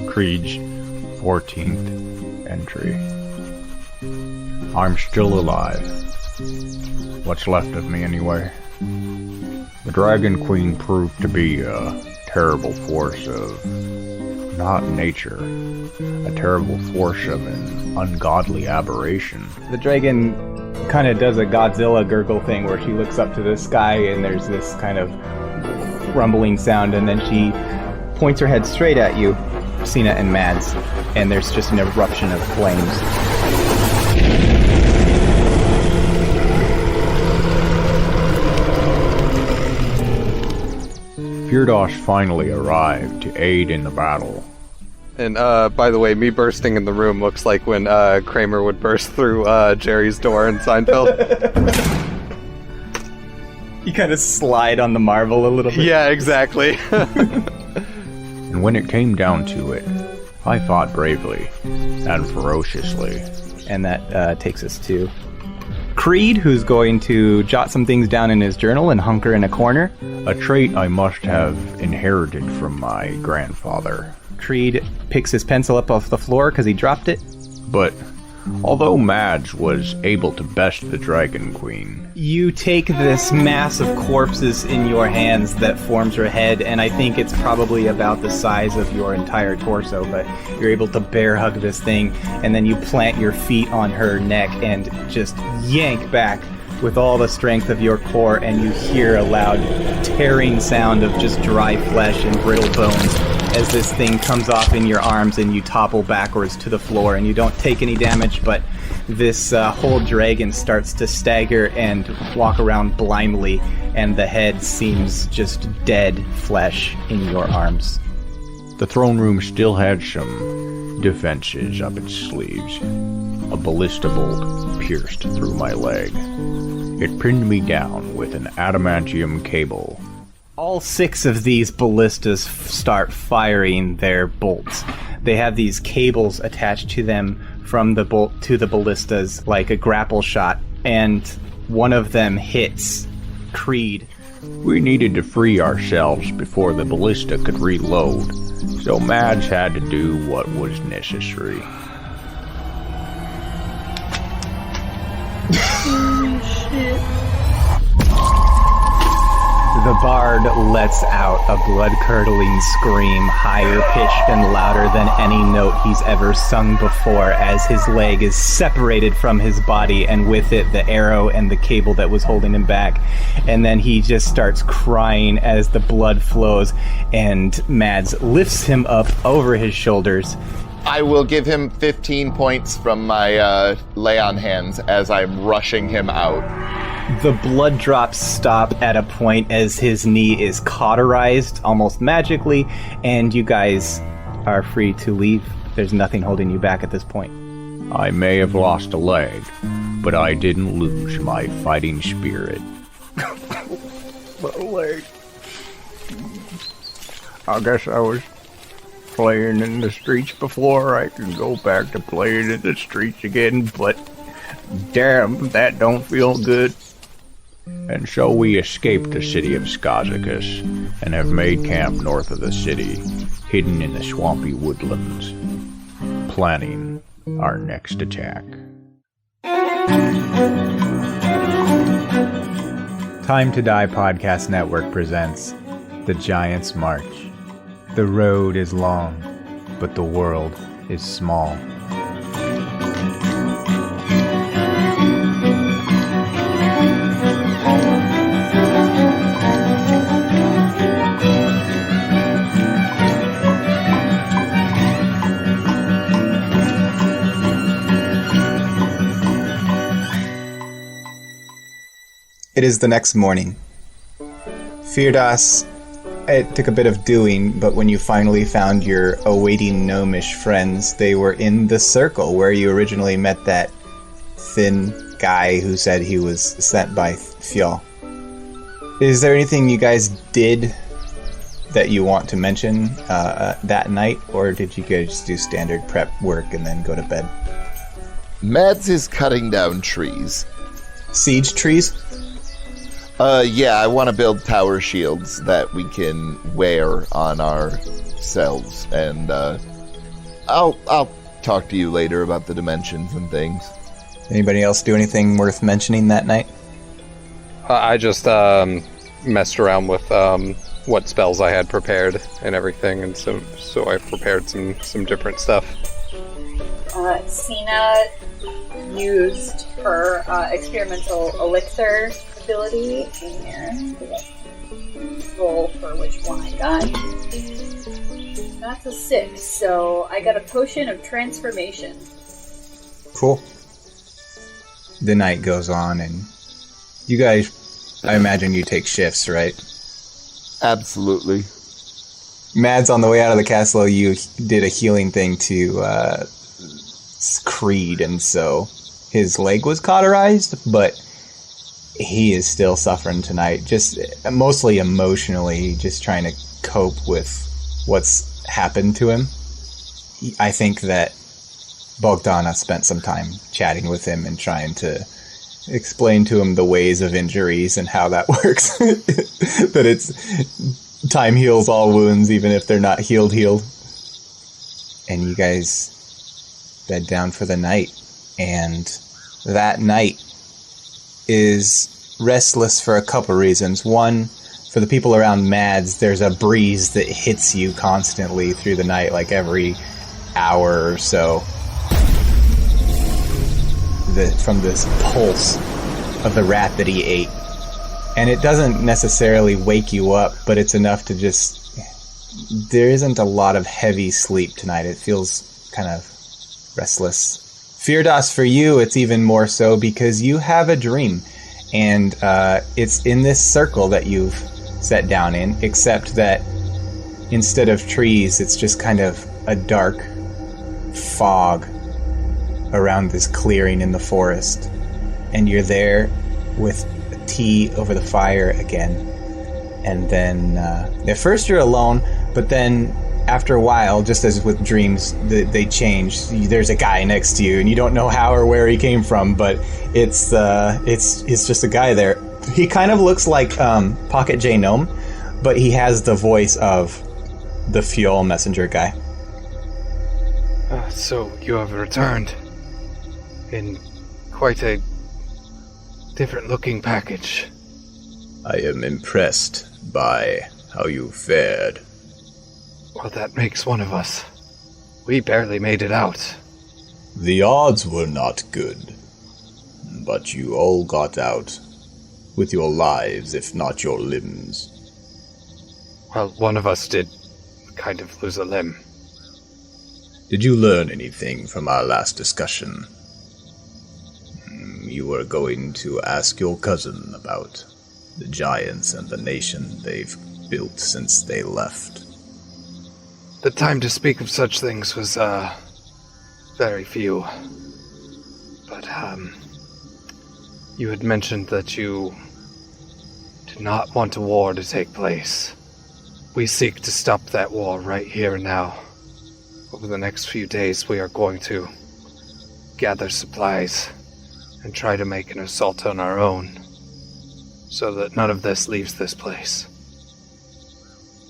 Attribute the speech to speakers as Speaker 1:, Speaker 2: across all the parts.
Speaker 1: Creed's 14th entry. I'm still alive. What's left of me, anyway. The Dragon Queen proved to be a terrible force of, not nature, a terrible force of an ungodly aberration.
Speaker 2: The dragon kind of does a Godzilla gurgle thing where she looks up to the sky and there's this kind of rumbling sound, and then she points her head straight at you, Cena and Mads, and there's just an eruption of flames.
Speaker 1: Firdaus finally arrived to aid in the battle.
Speaker 3: And, by the way, me bursting in the room looks like when Kramer would burst through Jerry's door in Seinfeld.
Speaker 2: You kind of slide on the marble a little bit.
Speaker 3: Yeah, exactly.
Speaker 1: And when it came down to it, I fought bravely and ferociously.
Speaker 2: And that takes us to Creed, who's going to jot some things down in his journal and hunker in a corner.
Speaker 1: A trait I must have inherited from my grandfather.
Speaker 2: Creed picks his pencil up off the floor because he dropped it.
Speaker 1: But although Mads was able to best the Dragon Queen,
Speaker 2: you take this mass of corpses in your hands that forms her head, and I think it's probably about the size of your entire torso, but you're able to bear hug this thing, and then you plant your feet on her neck and just yank back with all the strength of your core, and you hear a loud tearing sound of just dry flesh and brittle bones as this thing comes off in your arms and you topple backwards to the floor, and you don't take any damage, but this whole dragon starts to stagger and walk around blindly, and the head seems just dead flesh in your arms.
Speaker 1: The throne room still had some defenses up its sleeves. A ballista bolt pierced through my leg. It pinned me down with an adamantium cable.
Speaker 2: All 6 of these ballistas start firing their bolts. They have these cables attached to them from the bolt to the ballistas like a grapple shot, and one of them hits Creed.
Speaker 1: We needed to free ourselves before the ballista could reload, so Mads had to do what was necessary.
Speaker 2: Shit. The bard lets out a blood-curdling scream, higher pitched and louder than any note he's ever sung before, as his leg is separated from his body, and with it the arrow and the cable that was holding him back. And then he just starts crying as the blood flows, and Mads lifts him up over his shoulders.
Speaker 4: I will give him 15 points from my lay on hands as I'm rushing him out.
Speaker 2: The blood drops stop at a point as his knee is cauterized almost magically, and you guys are free to leave. There's nothing holding you back at this point.
Speaker 1: I may have lost a leg, but I didn't lose my fighting spirit.
Speaker 5: My leg. I guess I was playing in the streets before. I can go back to playing in the streets again, but damn, that don't feel good.
Speaker 1: And so we escaped the city of Skazicus and have made camp north of the city, hidden in the swampy woodlands, planning our next attack.
Speaker 2: Time to Die Podcast Network presents The Giant's March. The road is long, but the world is small. It is the next morning. Firdaus, it took a bit of doing, but when you finally found your awaiting gnomish friends, they were in the circle where you originally met that thin guy who said he was sent by Fjall. Is there anything you guys did that you want to mention that night, or did you guys just do standard prep work and then go to bed?
Speaker 4: Mads is cutting down trees.
Speaker 2: Siege trees?
Speaker 4: Yeah, I want to build tower shields that we can wear on ourselves, and I'll talk to you later about the dimensions and things.
Speaker 2: Anybody else do anything worth mentioning that night?
Speaker 3: I just messed around with what spells I had prepared and everything, and so I prepared some different stuff.
Speaker 6: Sina used her experimental elixir ability, and roll for which one I got. That's a 6, so I got a potion of transformation.
Speaker 2: Cool. The night goes on, and you guys, I imagine you take shifts, right?
Speaker 4: Absolutely.
Speaker 2: Mads, on the way out of the castle, you did a healing thing to Creed, and so his leg was cauterized, but he is still suffering tonight, just mostly emotionally, just trying to cope with what's happened to him. I think that Bogdana spent some time chatting with him and trying to explain to him the ways of injuries and how that works. That it's time heals all wounds, even if they're not healed. And you guys bed down for the night. And that night is restless for a couple reasons. One, for the people around Mads, there's a breeze that hits you constantly through the night, like every hour or so. From this pulse of the rat that he ate. And it doesn't necessarily wake you up, but it's enough to just... There isn't a lot of heavy sleep tonight. It feels kind of restless. Firdas, for you, it's even more so because you have a dream. And it's in this circle that you've set down in, except that instead of trees, it's just kind of a dark fog around this clearing in the forest. And you're there with tea over the fire again. And then, at first you're alone, but then after a while, just as with dreams, they change. There's a guy next to you, and you don't know how or where he came from, but it's just a guy there. He kind of looks like Pocket J Gnome, but he has the voice of the Fuel Messenger guy.
Speaker 3: So you have returned in quite a different looking package.
Speaker 5: I am impressed by how you fared.
Speaker 3: Well, that makes one of us. We barely made it out.
Speaker 5: The odds were not good, but you all got out with your lives, if not your limbs.
Speaker 3: Well, one of us did kind of lose a limb.
Speaker 5: Did you learn anything from our last discussion? You were going to ask your cousin about the giants and the nation they've built since they left.
Speaker 3: The time to speak of such things was, very few. But, you had mentioned that you did not want a war to take place. We seek to stop that war right here and now. Over the next few days, we are going to gather supplies and try to make an assault on our own, so that none of this leaves this place.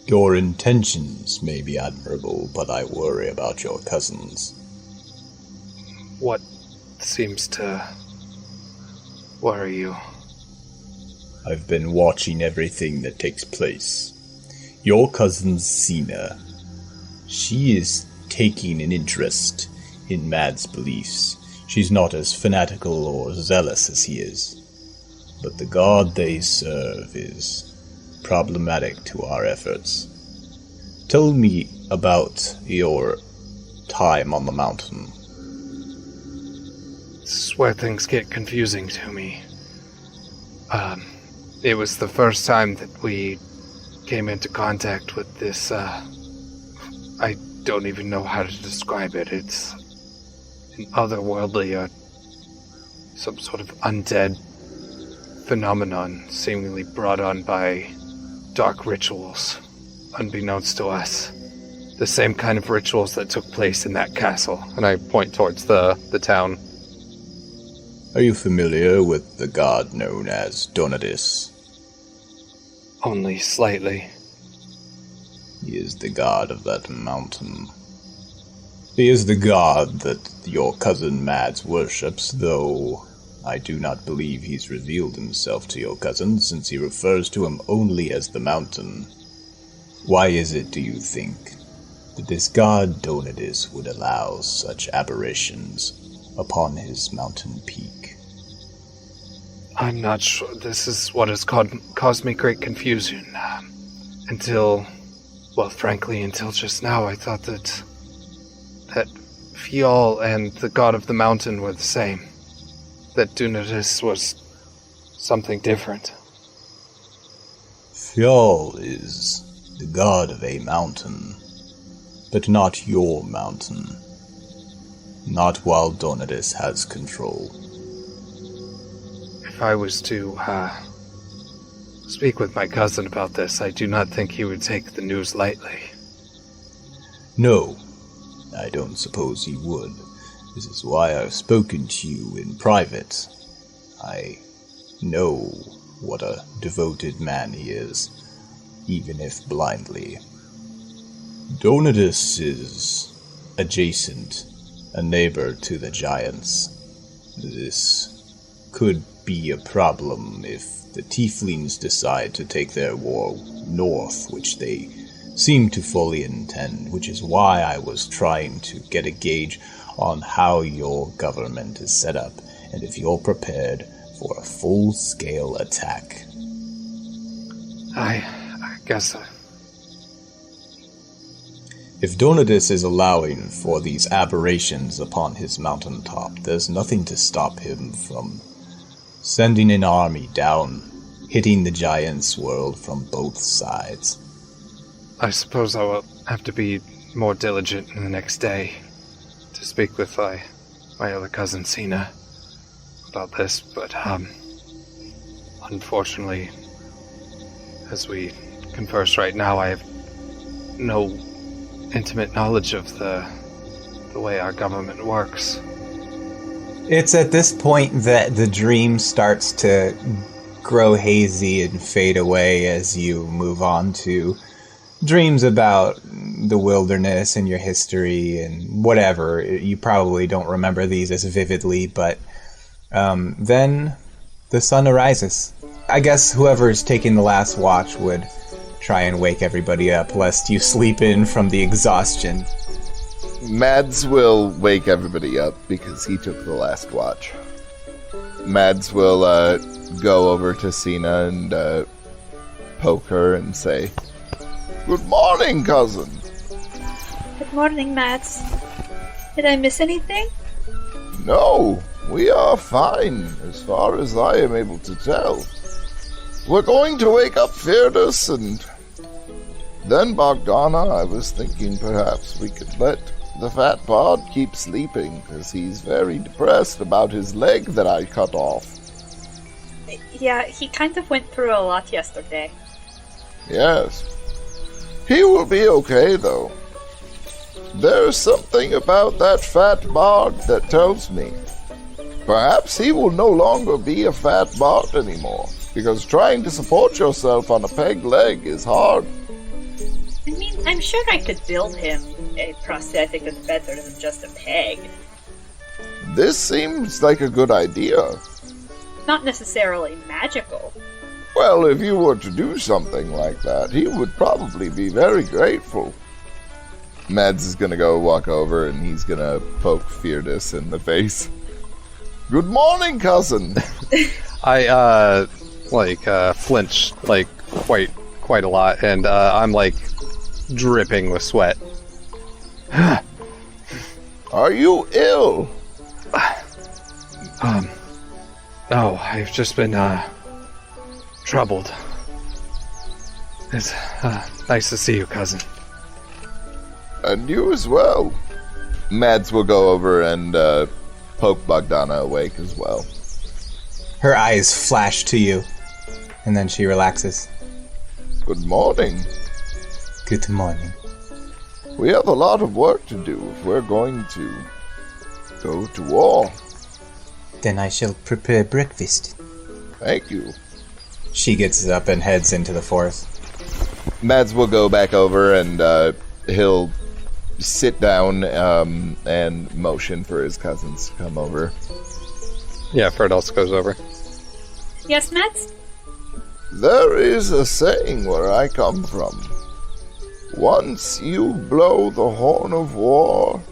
Speaker 5: Your intentions may be admirable, but I worry about your cousins.
Speaker 3: What seems to worry you?
Speaker 5: I've been watching everything that takes place. Your cousin Sina, she is taking an interest in Mad's beliefs. She's not as fanatical or zealous as he is, but the god they serve is problematic to our efforts. Tell me about your time on the mountain.
Speaker 3: This is where things get confusing to me. It was the first time that we came into contact with this, I don't even know how to describe it. It's an otherworldly, some sort of undead phenomenon seemingly brought on by dark rituals, unbeknownst to us. The same kind of rituals that took place in that castle. And I point towards the town.
Speaker 5: Are you familiar with the god known as Donatus?
Speaker 3: only slightly.
Speaker 5: He is the god of that mountain. He is the god that your cousin Mads worships, though I do not believe he's revealed himself to your cousin, since he refers to him only as the mountain. Why is it, do you think, that this god Donidus would allow such aberrations upon his mountain peak?
Speaker 3: I'm not sure. This is what has caused me great confusion. Until just now, I thought that Fjall and the god of the mountain were the same. That Donidus was something different.
Speaker 5: Fjall is the god of a mountain, but not your mountain. Not while Donidus has control.
Speaker 3: If I was to speak with my cousin about this, I do not think he would take the news lightly.
Speaker 5: No, I don't suppose he would. This is why I've spoken to you in private. I know what a devoted man he is, even if blindly. Donidus is adjacent, a neighbor to the giants. This could be a problem if the tieflings decide to take their war north, which they seem to fully intend, which is why I was trying to get a gauge on how your government is set up, and if you're prepared for a full-scale attack.
Speaker 3: I guess so.
Speaker 5: If Donidus is allowing for these aberrations upon his mountaintop, there's nothing to stop him from sending an army down, hitting the giants' world from both sides.
Speaker 3: I suppose I will have to be more diligent in the next day to speak with my other cousin Sina about this, but unfortunately, as we converse right now, I have no intimate knowledge of the way our government works.
Speaker 2: It's at this point that the dream starts to grow hazy and fade away as you move on to dreams about the wilderness and your history and whatever. You probably don't remember these as vividly, but then the sun arises. I guess whoever's taking the last watch would try and wake everybody up, lest you sleep in from the exhaustion.
Speaker 4: Mads will wake everybody up because he took the last watch. Mads will go over to Sina and poke her and say, "Good morning, cousin."
Speaker 7: Good morning, Mads. Did I miss anything?
Speaker 4: No, we are fine, as far as I am able to tell. We're going to wake up Fearless, and then Bogdana. I was thinking perhaps we could let the fat bod keep sleeping, because he's very depressed about his leg that I cut off.
Speaker 7: Yeah, he kind of went through a lot yesterday.
Speaker 4: Yes. He will be okay, though. There's something about that fat bard that tells me perhaps he will no longer be a fat bard anymore, because trying to support yourself on a peg leg is hard.
Speaker 6: I mean, I'm sure I could build him a prosthetic that's better than just a peg.
Speaker 4: This seems like a good idea.
Speaker 6: Not necessarily magical.
Speaker 4: Well, if you were to do something like that, he would probably be very grateful. Mads is gonna go walk over and he's gonna poke Fearless in the face. Good morning, cousin!
Speaker 3: I, flinch, quite a lot, and, I'm, dripping with sweat.
Speaker 4: Are you ill?
Speaker 3: No, I've just been, troubled. It's, nice to see you, cousin.
Speaker 4: And you as well. Mads will go over and, poke Bogdana awake as well.
Speaker 2: Her eyes flash to you, and then she relaxes.
Speaker 4: Good morning.
Speaker 2: Good morning.
Speaker 4: We have a lot of work to do if we're going to go to war.
Speaker 2: Then I shall prepare breakfast.
Speaker 4: Thank you.
Speaker 2: She gets up and heads into the forest.
Speaker 4: Mads will go back over and he'll sit down and motion for his cousins to come over.
Speaker 3: Yeah, Fred also goes over.
Speaker 7: Yes, Matt?
Speaker 4: There is a saying where I come from. Once you blow the horn of war,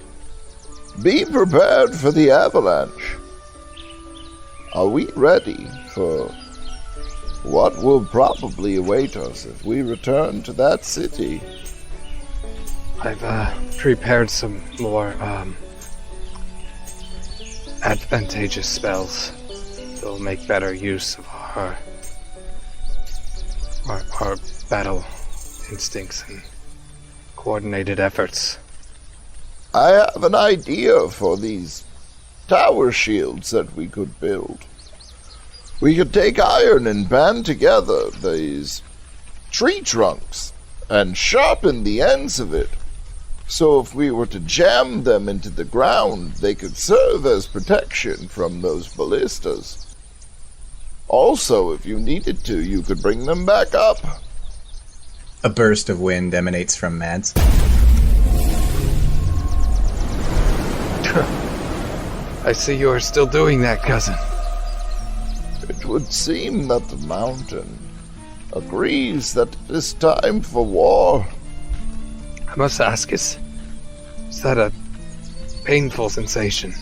Speaker 4: be prepared for the avalanche. Are we ready for what will probably await us if we return to that city?
Speaker 3: I've prepared some more advantageous spells that will make better use of our battle instincts and coordinated efforts.
Speaker 4: I have an idea for these tower shields that we could build. We could take iron and band together these tree trunks and sharpen the ends of it. So if we were to jam them into the ground, they could serve as protection from those ballistas. Also, if you needed to, you could bring them back up.
Speaker 2: A burst of wind emanates from Mads.
Speaker 3: I see you are still doing that, cousin.
Speaker 4: It would seem that the mountain agrees that it is time for war.
Speaker 3: I must ask, is that a painful sensation?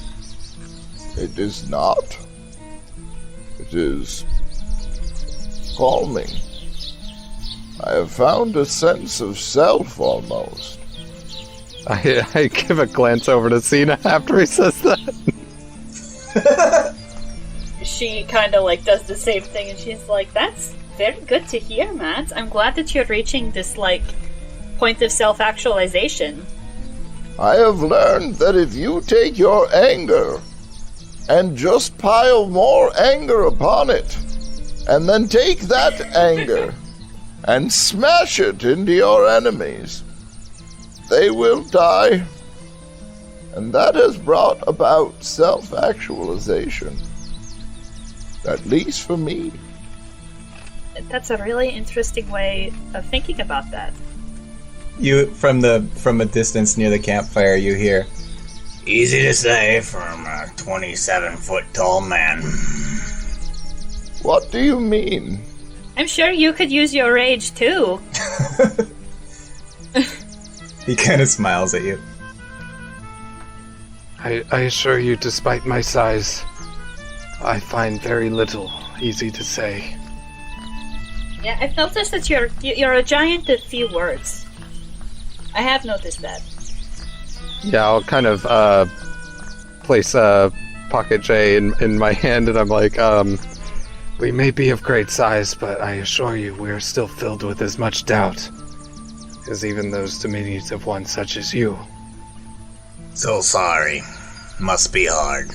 Speaker 4: It is not. It is calming. I have found a sense of self almost.
Speaker 3: I give a glance over to Cena after he says that.
Speaker 6: She kind of like does the same thing, and she's like, "That's very good to hear, Matt. I'm glad that you're reaching this like point of self-actualization."
Speaker 4: I have learned that if you take your anger and just pile more anger upon it, and then take that anger and smash it into your enemies, they will die. And that has brought about self-actualization. At least for me.
Speaker 7: That's a really interesting way of thinking about that.
Speaker 2: You from a distance near the campfire, you hear, "Easy to say from a 27-foot tall man."
Speaker 4: What do you mean?
Speaker 7: I'm sure you could use your rage too.
Speaker 2: He kind of smiles at you.
Speaker 3: I assure you, despite my size, I find very little easy to say.
Speaker 7: Yeah, I've noticed that you're a giant of few words. I have noticed that.
Speaker 3: Yeah, I'll kind of place Pocket J in my hand, and I'm like, we may be of great size, but I assure you we're still filled with as much doubt as even those dominions of one such as you.
Speaker 2: So sorry. Must be hard.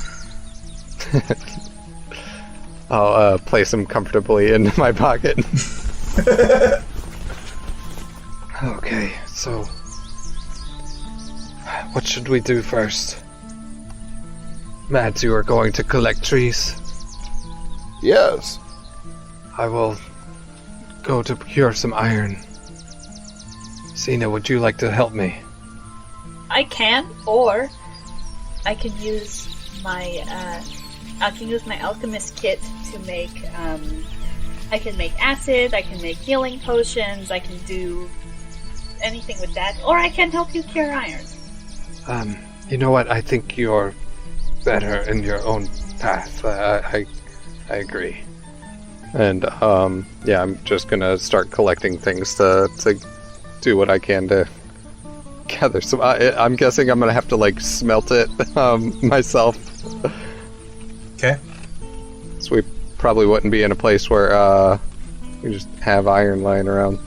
Speaker 3: I'll place him comfortably in my pocket. Okay, so what should we do first? Mads, you are going to collect trees.
Speaker 4: Yes.
Speaker 3: I will go to procure some iron. Cena, would you like to help me?
Speaker 7: I can, or I can use my alchemist kit to make. I can make acid. I can make healing potions. I can do anything with that, or I can help you cure iron.
Speaker 3: You know what? I think you're better in your own path. I agree. And yeah, I'm just gonna start collecting things to do what I can to gather some. I'm guessing I'm gonna have to like smelt it myself.
Speaker 2: Okay.
Speaker 3: So we probably wouldn't be in a place where we just have iron lying around.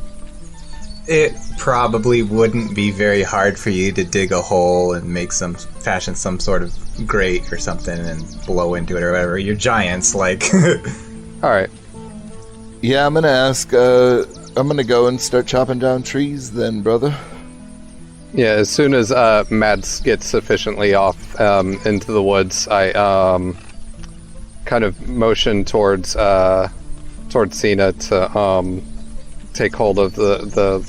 Speaker 2: It probably wouldn't be very hard for you to dig a hole and fashion some sort of grate or something and blow into it or whatever. You're giants, like.
Speaker 3: Alright.
Speaker 4: Yeah, I'm gonna ask, I'm gonna go and start chopping down trees then, brother.
Speaker 3: Yeah, as soon as Mads gets sufficiently off into the woods, I kind of motion towards towards Cena to take hold of the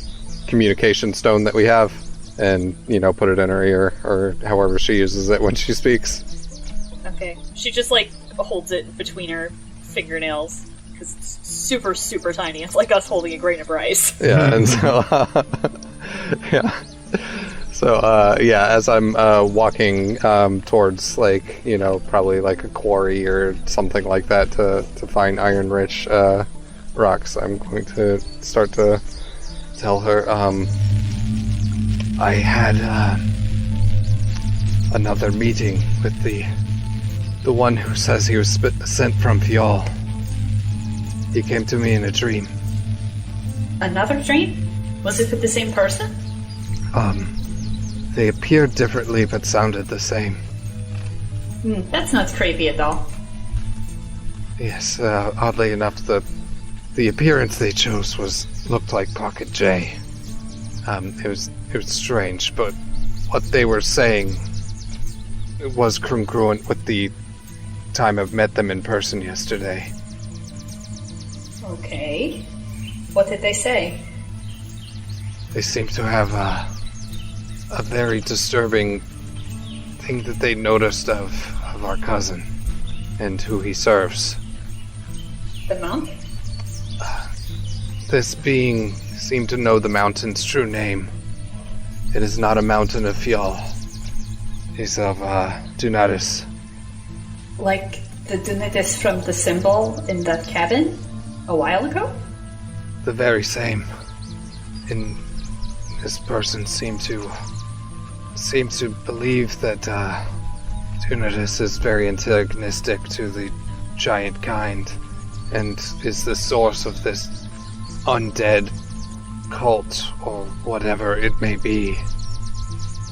Speaker 3: communication stone that we have and, put it in her ear, or however she uses it when she speaks.
Speaker 6: Okay. She just, holds it between her fingernails, because it's super, super tiny. It's like us holding a grain of rice.
Speaker 3: Yeah, and so, yeah. So, as I'm walking towards, probably a quarry or something like that to find iron-rich rocks, I'm going to start to tell her, I had another meeting with the one who says he was sent from Fial. He came to me in a dream.
Speaker 6: Another dream? Was it with the same person?
Speaker 3: They appeared differently but sounded the same.
Speaker 6: That's not creepy at all.
Speaker 3: Yes, oddly enough, the appearance they chose looked like Pocket J. It was strange, but what they were saying was congruent with the time I've met them in person yesterday.
Speaker 6: Okay. What did they say?
Speaker 3: They seem to have a very disturbing thing that they noticed of our cousin and who he serves.
Speaker 6: The monk?
Speaker 3: This being seemed to know the mountain's true name. It is not a mountain of Fial. It's of Dunatis.
Speaker 6: Like the Dunatis from the symbol in that cabin a while ago?
Speaker 3: The very same. And this person seemed to believe that Dunatis is very antagonistic to the giant kind and is the source of this undead cult or whatever it may be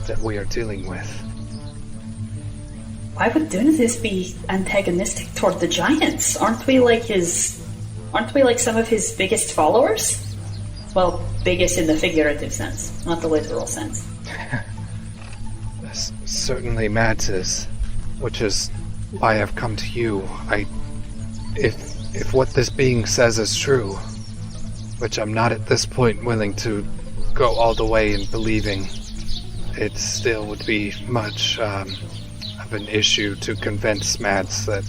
Speaker 3: that we are dealing with.
Speaker 6: Why would Dunatis be antagonistic toward the giants? Aren't we like some of his biggest followers? Well, biggest in the figurative sense, not the literal sense.
Speaker 3: Certainly Mads is, which is why I've come to you. If what this being says is true, which I'm not at this point willing to go all the way in believing, it still would be much of an issue to convince Mads that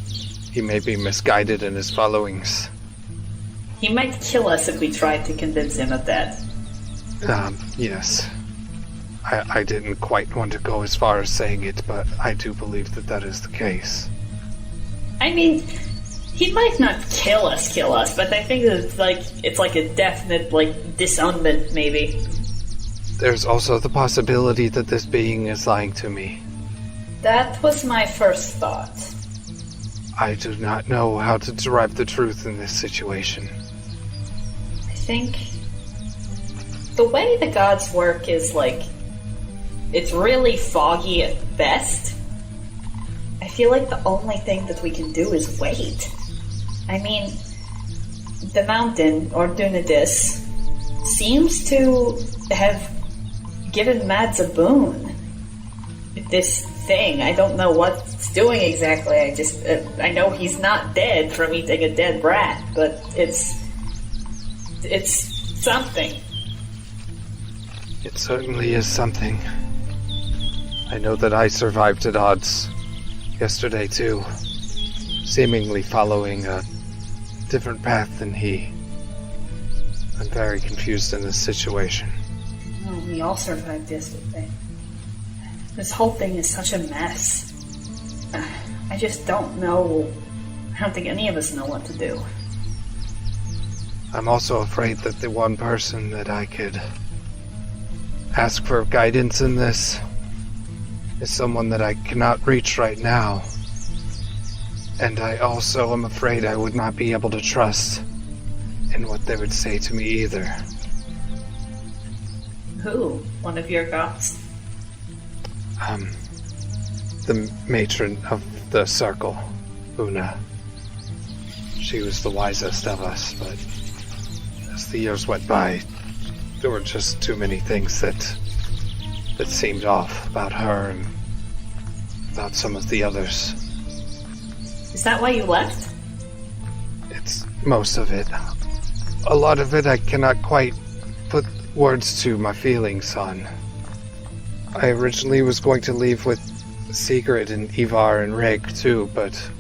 Speaker 3: he may be misguided in his followings.
Speaker 6: He might kill us if we tried to convince him of that.
Speaker 3: Yes. I didn't quite want to go as far as saying it, but I do believe that is the case.
Speaker 6: I mean, he might not kill us, but I think that it's like a definite, disownment, maybe.
Speaker 3: There's also the possibility that this being is lying to me.
Speaker 6: That was my first thought.
Speaker 3: I do not know how to derive the truth in this situation.
Speaker 6: I think the way the gods work is it's really foggy at best. I feel like the only thing that we can do is wait. I mean, the mountain, or Dunatis, seems to have given Mads a boon. This thing, I don't know what it's doing exactly. I know he's not dead from eating a dead rat, but it's something.
Speaker 3: It certainly is something. I know that I survived at odds yesterday too, seemingly following a different path than he. I'm very confused in this situation.
Speaker 6: Oh, we all survived yesterday. This whole thing is such a mess. I just don't know. I don't think any of us know what to do.
Speaker 3: I'm also afraid that the one person that I could ask for guidance in this is someone that I cannot reach right now. And I also am afraid I would not be able to trust in what they would say to me either.
Speaker 6: Who? One of your gods?
Speaker 3: The matron of the circle, Una. She was the wisest of us, but as the years went by, there were just too many things that seemed off about her and about some of the others.
Speaker 6: Is that why you left?
Speaker 3: most of it. A lot of it I cannot quite put words to my feelings on. I originally was going to leave with Sigrid and Ivar and Rig too, but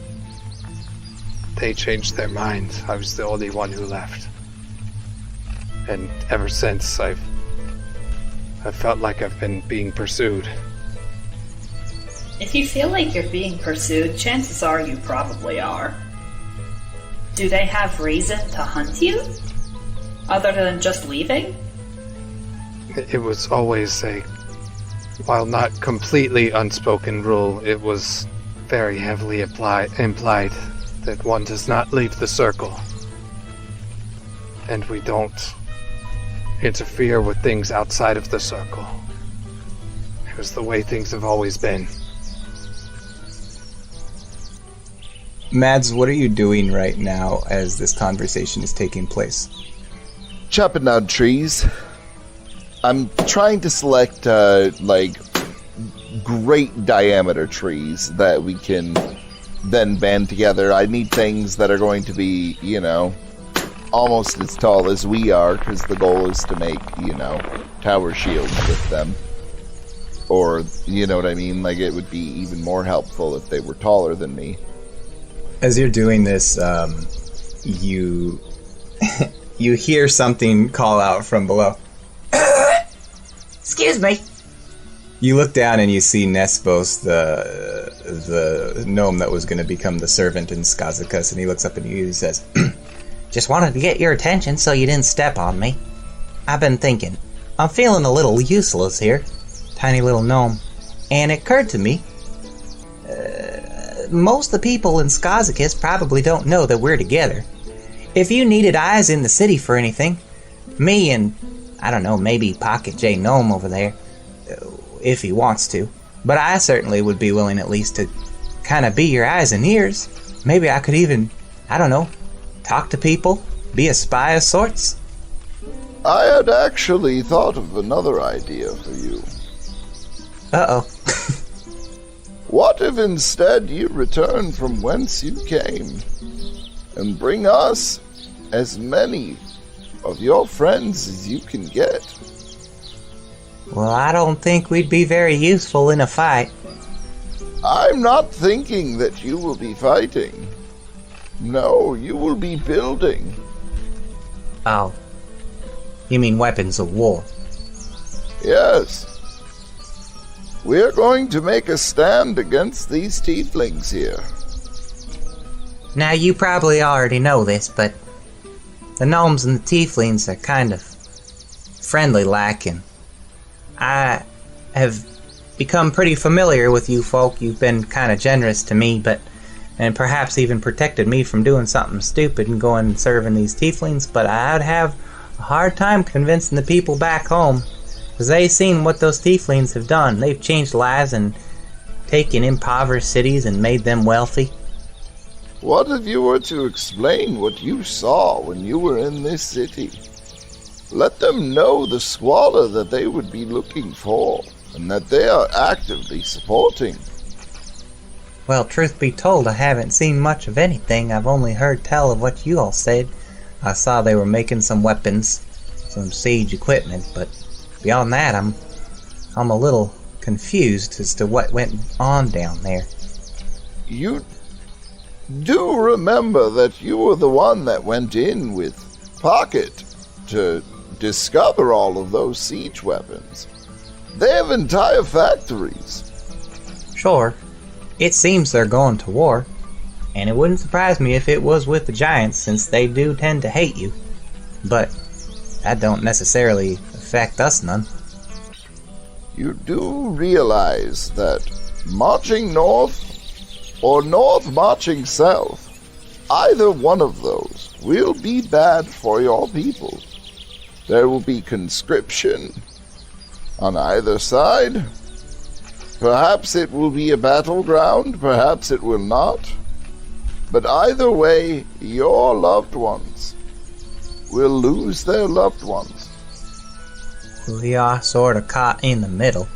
Speaker 3: they changed their minds. I was the only one who left. And ever since, I've felt like I've been being pursued.
Speaker 6: If you feel like you're being pursued, chances are you probably are. Do they have reason to hunt you? Other than just leaving?
Speaker 3: It was always while not completely unspoken rule, it was very heavily implied that one does not leave the circle. And we don't interfere with things outside of the circle. It was the way things have always been.
Speaker 2: Mads, what are you doing right now as this conversation is taking place?
Speaker 4: Chopping down trees. I'm trying to select, great diameter trees that we can then band together. I need things that are going to be, almost as tall as we are, because the goal is to make, tower shields with them. Or, you know what I mean? Like, it would be even more helpful if they were taller than me.
Speaker 2: As you're doing this, you you hear something call out from below.
Speaker 8: Excuse me.
Speaker 2: You look down and you see Nesbos, the gnome that was going to become the servant in Skazakus, and he looks up at you and says,
Speaker 8: Just wanted to get your attention so you didn't step on me. I've been thinking, I'm feeling a little useless here. Tiny little gnome. And it occurred to me, most of the people in Skazakus probably don't know that we're together. If you needed eyes in the city for anything, me and, I don't know, maybe Pocket J Gnome over there, if he wants to, but I certainly would be willing at least to kind of be your eyes and ears. Maybe I could even, I don't know, talk to people, be a spy of sorts.
Speaker 4: I had actually thought of another idea for you.
Speaker 8: Uh-oh.
Speaker 4: What if instead you return from whence you came and bring us as many of your friends as you can get?
Speaker 8: Well, I don't think we'd be very useful in a fight.
Speaker 4: I'm not thinking that you will be fighting. No, you will be building.
Speaker 8: Oh. You mean weapons of war?
Speaker 4: Yes. We're going to make a stand against these tieflings here.
Speaker 8: Now, you probably already know this, but the gnomes and the tieflings are kind of friendly-like, and I have become pretty familiar with you folk. You've been kind of generous to me, and perhaps even protected me from doing something stupid and going and serving these tieflings, but I'd have a hard time convincing the people back home, because they've seen what those tieflings have done. They've changed lives and taken impoverished cities and made them wealthy.
Speaker 4: What if you were to explain what you saw when you were in this city? Let them know the squalor that they would be looking for, and that they are actively supporting.
Speaker 8: Well, truth be told, I haven't seen much of anything. I've only heard tell of what you all said. I saw they were making some weapons, some siege equipment, but beyond that, I'm a little confused as to what went on down there.
Speaker 4: You do remember that you were the one that went in with Pocket to discover all of those siege weapons. They have entire factories.
Speaker 8: Sure. It seems they're going to war, and it wouldn't surprise me if it was with the giants, since they do tend to hate you. But that don't necessarily affect us none.
Speaker 4: You do realize that marching north or north marching south, either one of those will be bad for your people. There will be conscription on either side. Perhaps it will be a battleground, perhaps it will not. But either way, your loved ones will lose their loved ones.
Speaker 8: We are sort of caught in the middle.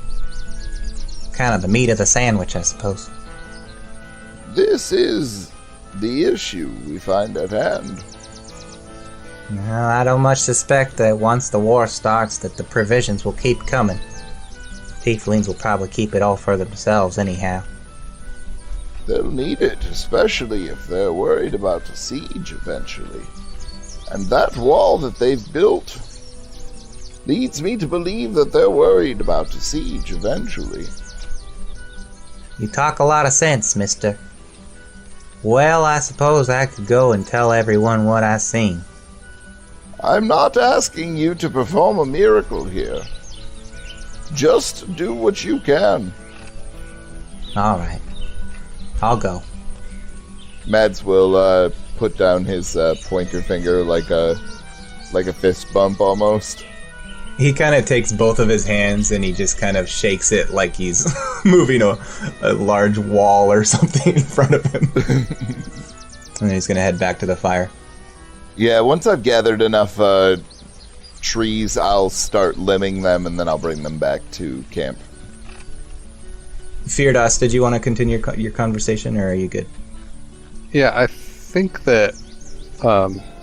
Speaker 8: Kind of the meat of the sandwich, I suppose.
Speaker 4: This is the issue we find at hand.
Speaker 8: Well, I don't much suspect that once the war starts that the provisions will keep coming. Tieflings will probably keep it all for themselves anyhow.
Speaker 4: They'll need it, especially if they're worried about a siege eventually. And that wall that they've built leads me to believe that they're worried about a siege eventually.
Speaker 8: You talk a lot of sense, mister. Well, I suppose I could go and tell everyone what I seen.
Speaker 4: I'm not asking you to perform a miracle here. Just do what you can.
Speaker 8: All right. I'll go.
Speaker 4: Mads will put down his pointer finger like a fist bump almost.
Speaker 2: He kind of takes both of his hands and he just kind of shakes it like he's moving a large wall or something in front of him. And then he's going to head back to the fire.
Speaker 4: Yeah, once I've gathered enough trees, I'll start limbing them and then I'll bring them back to camp.
Speaker 2: Feardas, did you want to continue your conversation, or are you good?
Speaker 3: Yeah, I think that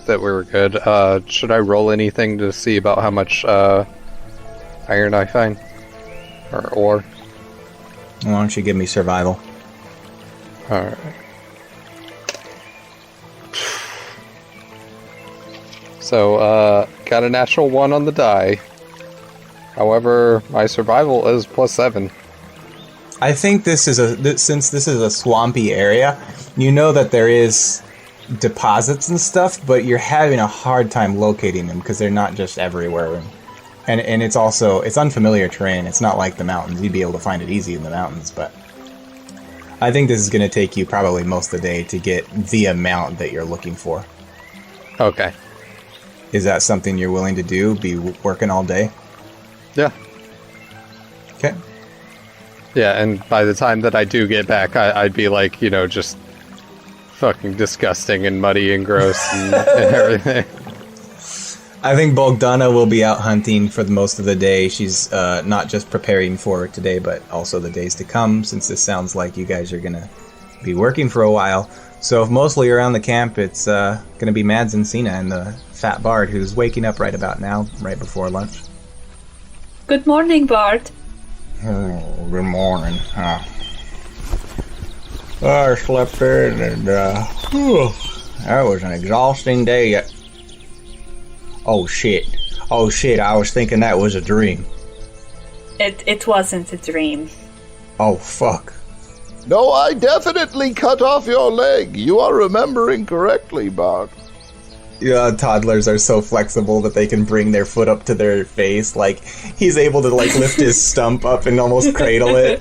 Speaker 3: that we were good. Should I roll anything to see about how much iron I find? Or ore?
Speaker 2: Why don't you give me survival?
Speaker 3: Alright. So, got a natural 1 on the die. However, my survival is +7.
Speaker 2: I think since this is a swampy area, you know that there is deposits and stuff, but you're having a hard time locating them because they're not just everywhere. And it's unfamiliar terrain. It's not like the mountains. You'd be able to find it easy in the mountains, but I think this is going to take you probably most of the day to get the amount that you're looking for.
Speaker 3: Okay.
Speaker 2: Is that something you're willing to do? Be working all day?
Speaker 3: Yeah.
Speaker 2: Okay.
Speaker 3: Yeah, and by the time that I do get back, I'd be like, just fucking disgusting and muddy and gross and everything.
Speaker 2: I think Bogdana will be out hunting for most of the day. She's not just preparing for today, but also the days to come, since this sounds like you guys are going to be working for a while. So if mostly around the camp, it's going to be Mads and Cena and the fat Bard, who's waking up right about now, right before lunch.
Speaker 7: Good morning, Bard.
Speaker 1: Oh, good morning. I slept in and, that was an exhausting day. Oh shit, I was thinking that was a dream.
Speaker 7: It wasn't a dream.
Speaker 1: Oh fuck.
Speaker 4: No, I definitely cut off your leg. You are remembering correctly, Bard.
Speaker 2: Yeah, toddlers are so flexible that they can bring their foot up to their face. Like, he's able to, lift his stump up and almost cradle it.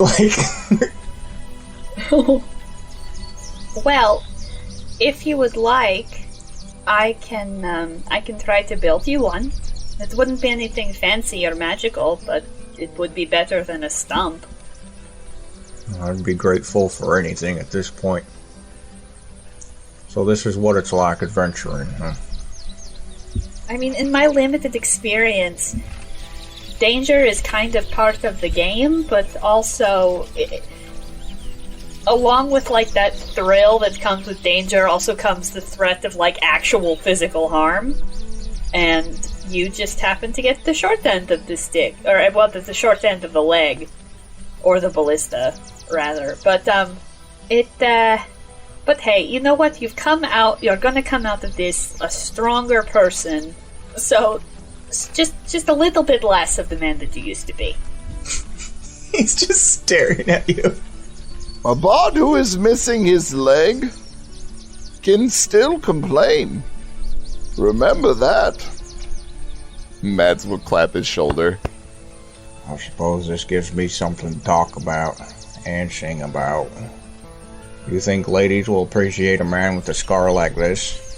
Speaker 7: Well, if you would like, I can try to build you one. It wouldn't be anything fancy or magical, but it would be better than a stump.
Speaker 1: I'd be grateful for anything at this point. So this is what it's like adventuring, huh?
Speaker 7: I mean, in my limited experience, danger is kind of part of the game, but also, along with, that thrill that comes with danger, also comes the threat of, actual physical harm. And you just happen to get the short end of the stick. Or, well, the short end of the leg. Or the ballista, rather. But, but hey, you know what? You're gonna come out of this a stronger person. So, just a little bit less of the man that you used to be.
Speaker 2: He's just staring at you.
Speaker 4: A bard who is missing his leg can still complain. Remember that. Mads will clap his shoulder.
Speaker 1: I suppose this gives me something to talk about and sing about. You think ladies will appreciate a man with a scar like this?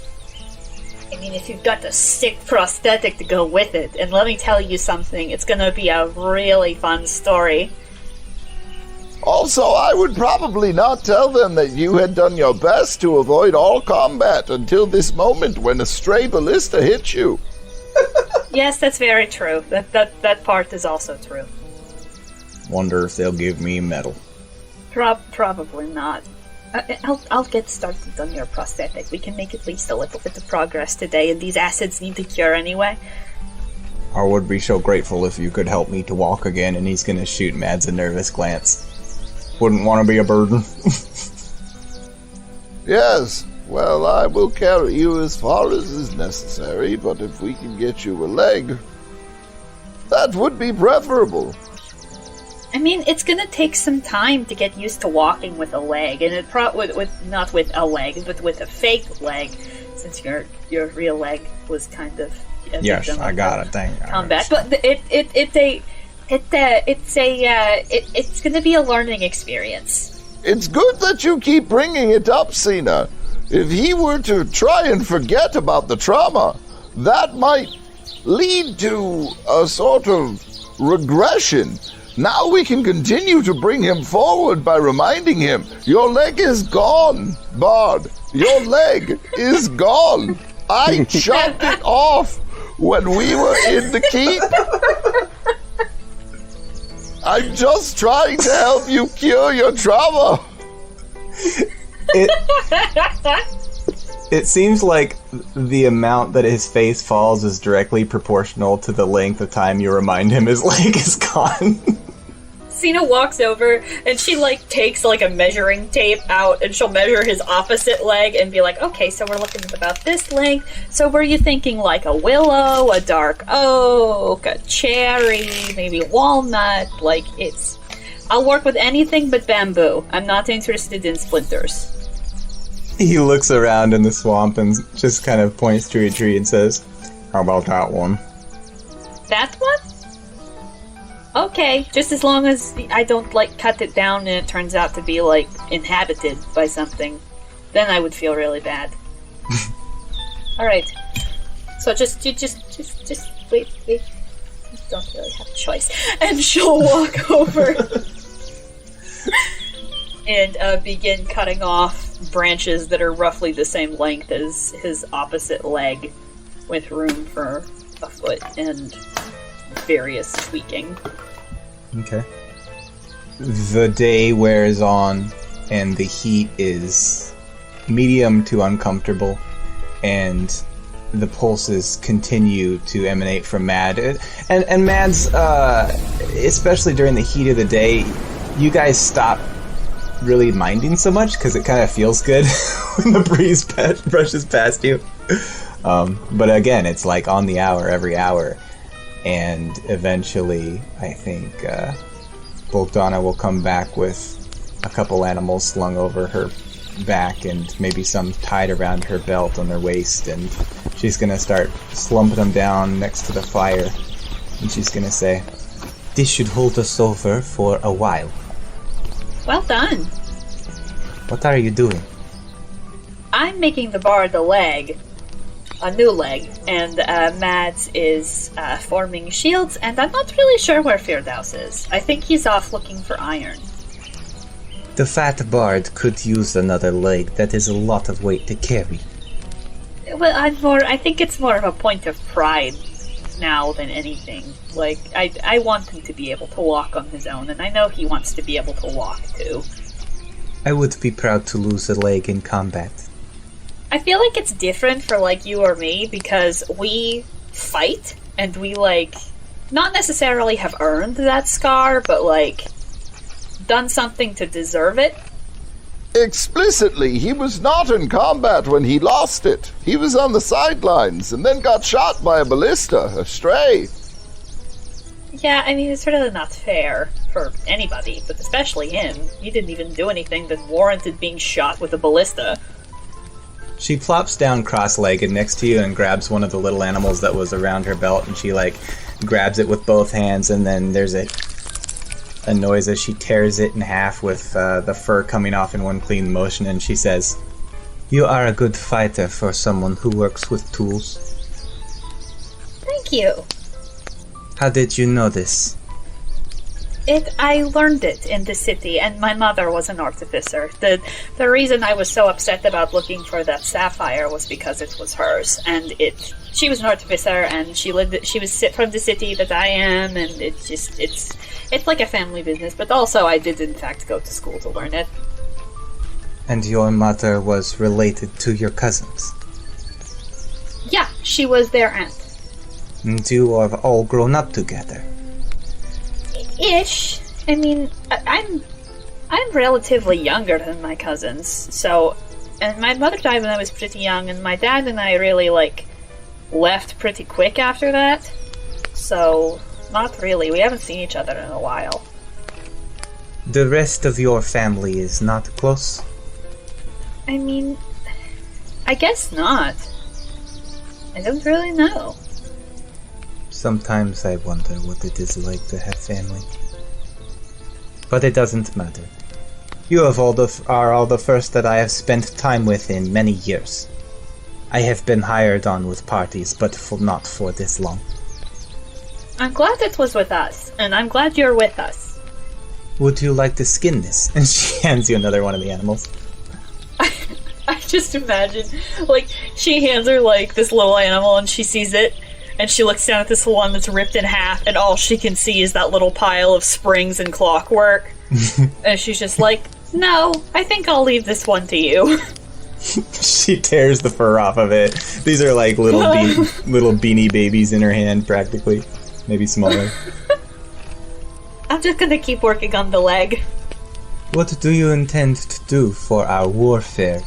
Speaker 7: I mean, if you've got a sick prosthetic to go with it, and let me tell you something, it's gonna be a really fun story.
Speaker 4: Also, I would probably not tell them that you had done your best to avoid all combat until this moment when a stray ballista hit you.
Speaker 7: Yes, that's very true. That part is also true.
Speaker 1: Wonder if they'll give me a medal.
Speaker 7: Probably not. I'll get started on your prosthetic. We can make at least a little bit of progress today, and these acids need to cure anyway.
Speaker 2: I would be so grateful if you could help me to walk again, and he's gonna shoot Mads a nervous glance. Wouldn't want to be a burden.
Speaker 4: Yes, well, I will carry you as far as is necessary, but if we can get you a leg, that would be preferable.
Speaker 7: I mean, it's gonna take some time to get used to walking with a leg, and it with not with a leg, but with a fake leg, since your real leg was kind of
Speaker 2: Yes, I got it. Thank you.
Speaker 7: Combat, but it's gonna be a learning experience.
Speaker 4: It's good that you keep bringing it up, Cena. If he were to try and forget about the trauma, that might lead to a sort of regression. Now we can continue to bring him forward by reminding him, your leg is gone, Bard. Your leg is gone. I chopped it off when we were in the keep. I'm just trying to help you cure your trauma.
Speaker 2: It seems like the amount that his face falls is directly proportional to the length of time you remind him his leg is gone.
Speaker 7: Cena walks over and she takes a measuring tape out and she'll measure his opposite leg and be like, okay, so we're looking at about this length. So were you thinking like a willow, a dark oak, a cherry, maybe walnut? I'll work with anything but bamboo. I'm not interested in splinters.
Speaker 2: He looks around in the swamp and just kind of points to a tree and says, how about that one?
Speaker 7: That one? Okay, just as long as I don't cut it down and it turns out to be inhabited by something, then I would feel really bad. All right, so just wait. You don't really have a choice, and she'll walk over and begin cutting off branches that are roughly the same length as his opposite leg, with room for a foot and various tweaking.
Speaker 2: Okay. The day wears on, and the heat is medium to uncomfortable, and the pulses continue to emanate from Mad. And Mad's, especially during the heat of the day, you guys stop really minding so much, because it kind of feels good when the breeze brushes past you. But again, it's on the hour, every hour. And eventually, I think, Bogdana will come back with a couple animals slung over her back and maybe some tied around her belt on their waist, and she's gonna start slumping them down next to the fire, and she's gonna say,
Speaker 8: This should hold us over for a while.
Speaker 7: Well done.
Speaker 8: What are you doing?
Speaker 7: I'm making the bard a new leg, and Mads is forming shields, and I'm not really sure where Firdaus is. I think he's off looking for iron.
Speaker 8: The fat bard could use another leg. That is a lot of weight to carry.
Speaker 7: Well, I think it's more of a point of pride now than anything. I want him to be able to walk on his own, and I know he wants to be able to walk too.
Speaker 8: I would be proud to lose a leg in combat.
Speaker 7: I feel like it's different for you or me because we fight and we not necessarily have earned that scar, but done something to deserve it.
Speaker 4: Explicitly, he was not in combat when he lost it. He was on the sidelines and then got shot by a ballista, a stray.
Speaker 7: Yeah, I mean, it's really not fair for anybody, but especially him. He didn't even do anything that warranted being shot with a ballista.
Speaker 2: she plops down cross-legged next to you and grabs one of the little animals that was around her belt, and she grabs it with both hands, and then there's a noise as she tears it in half with the fur coming off in one clean motion, and she says,
Speaker 8: "You are a good fighter for someone who works with tools."
Speaker 7: Thank you.
Speaker 8: How did you know this?
Speaker 7: I learned it in the city, and my mother was an artificer. The reason I was so upset about looking for that sapphire was because it was hers, and she was an artificer, and she was from the city that I am, and it's like a family business, but also I did in fact go to school to learn it.
Speaker 8: And your mother was related to your cousins.
Speaker 7: Yeah, she was their aunt.
Speaker 8: And you have all grown up together.
Speaker 7: Ish. I mean, I'm relatively younger than my cousins, so... And my mother died when I was pretty young, and my dad and I really, left pretty quick after that. So, not really. We haven't seen each other in a while.
Speaker 8: The rest of your family is not close?
Speaker 7: I mean, I guess not. I don't really know.
Speaker 8: Sometimes I wonder what it is like to have family. But it doesn't matter. You are all the first that I have spent time with in many years. I have been hired on with parties, but not for this long.
Speaker 7: I'm glad it was with us, and I'm glad you're with us.
Speaker 8: Would you like to skin this? And she hands you another one of the animals.
Speaker 7: I just imagine, she hands her, this little animal, and she sees it, and she looks down at this one that's ripped in half, and all she can see is that little pile of springs and clockwork. And she's just like, no, I think I'll leave this one to you.
Speaker 2: She tears the fur off of it. These are like little beanie babies in her hand, practically. Maybe smaller.
Speaker 7: I'm just gonna keep working on the leg.
Speaker 8: What do you intend to do for our warfare?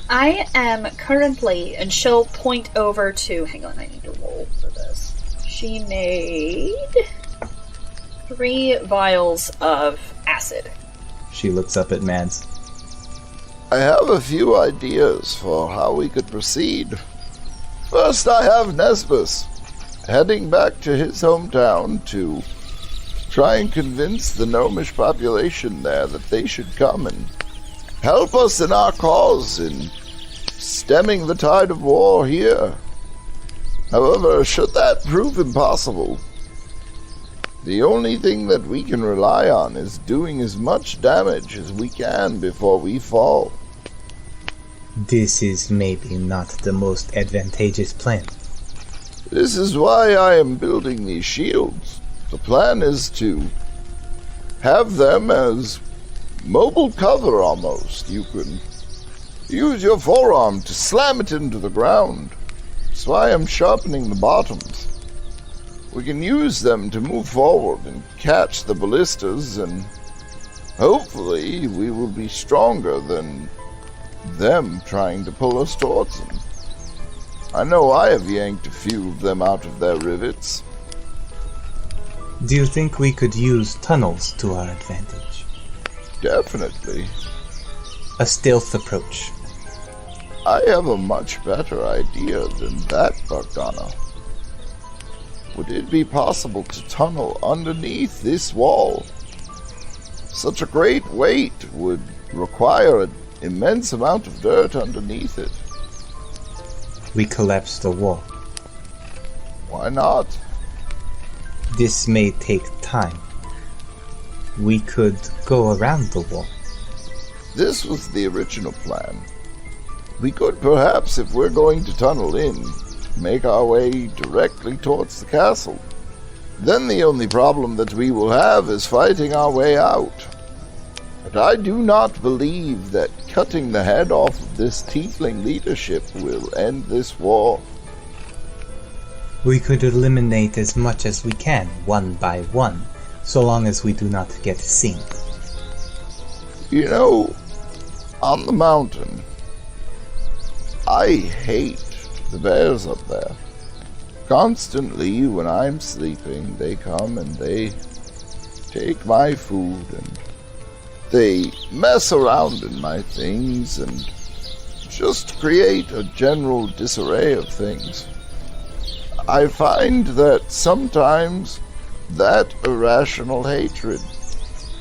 Speaker 7: I am currently, and she'll point over to... Hang on, I need to roll for this. She made 3 vials of acid.
Speaker 2: She looks up at Mads.
Speaker 4: I have a few ideas for how we could proceed. First, I have Nesbus, heading back to his hometown to try and convince the gnomish population there that they should come and help us in our cause in stemming the tide of war here. However, should that prove impossible, the only thing that we can rely on is doing as much damage as we can before we fall.
Speaker 8: This is maybe not the most advantageous plan.
Speaker 4: This is why I am building these shields. The plan is to have them as mobile cover almost. You can use your forearm to slam it into the ground. That's why I'm sharpening the bottoms. We can use them to move forward and catch the ballistas, and hopefully we will be stronger than them trying to pull us towards them. I know I have yanked a few of them out of their rivets.
Speaker 8: Do you think we could use tunnels to our advantage?
Speaker 4: Definitely.
Speaker 8: A stealth approach.
Speaker 4: I have a much better idea than that, Bogdana. Would it be possible to tunnel underneath this wall? Such a great weight would require an immense amount of dirt underneath it.
Speaker 8: We collapse the wall.
Speaker 4: Why not?
Speaker 8: This may take time. We could go around the wall.
Speaker 4: This was the original plan. We could perhaps, if we're going to tunnel in, make our way directly towards the castle. Then the only problem that we will have is fighting our way out. But I do not believe that cutting the head off of this tiefling leadership will end this war.
Speaker 8: We could eliminate as much as we can, one by one, so long as we do not get seen.
Speaker 4: You know, on the mountain, I hate the bears up there. Constantly, when I'm sleeping, they come and they take my food and they mess around in my things and just create a general disarray of things. I find that sometimes that irrational hatred